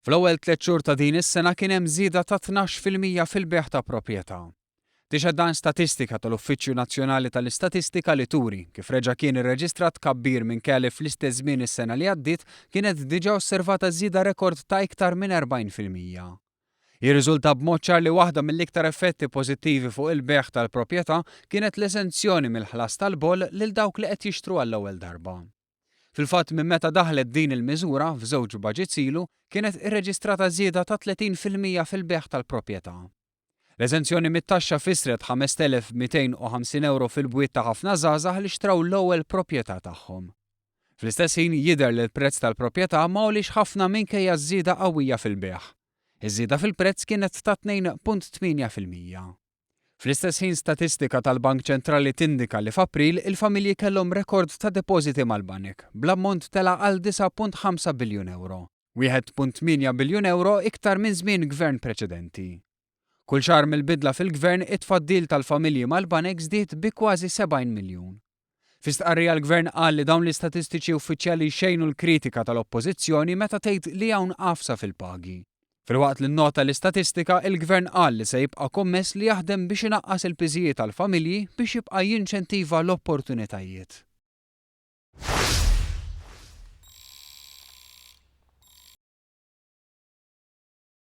Fl-ewwel 3 xhur ta' din is-sena kien hemm żieda ta' 12% fil-beħ ta' proprjetà. Tixhed dan statistika tal-Uffiċċju Nazzjonali tal-Istatistika li turi kif reġa' kien irreġistrat tkabbir minn kelli fl-istess żmien is-sena li għaddiet kienet diġà osservata żieda rekord ta' iktar minn 40%. Jirriżulta b'mod ċar li waħda mill-iktar effetti pożittivi fuq il-beħ tal-proprjetà kienet l-esenzjoni mill-ħlas tal-boll lil dawk li qed jixtru għall-ewwel darba. Fil-fatt minn meta daħlet din il-miżura f'żewġ baġits ilu kienet irreġistrata żieda ta' 30% fil-beħ tal-proprjetà. L-eżenzjoni mit-taxxa fisret €5,250 fil-bwiet ta' ħafna żgħażagħ li xtraw l-ewwel proprjetà tagħhom. Fl-istess ħin jidher li l-prezz tal-proprjetà ma għolix ħafna minkejja żieda qawwija fil-beħ. Iż-żieda fil-prezz kienet ta' 2.8%. Fl-istess ħin statistika tal-Bank Ċentrali tindika li f'April il-familji kellhom rekord ta' depożiti mal-banek bl-ammont tela għal €9.5 biljun, €1.8 biljun iktar minn żmien gvern preċedenti. Kull xahar mill-bidla fil-gvern it-tfaddil tal-familji mal-banek żdied bi kważi 70 miljun. Fi stqarrija l-gvern qal li dawn l-istatistiċi uffiċjali xejnu l-kritika tal-oppożizzjoni meta tgħid li hawn qafsa fil-pagi. Filwaqt li nnota l-istatistika, il-gvern qal li se jibqa' kommess li jaħdem biex inaqqas il-piżijiet tal-familji biex jibqa' jinċentiva l-opportunitajiet.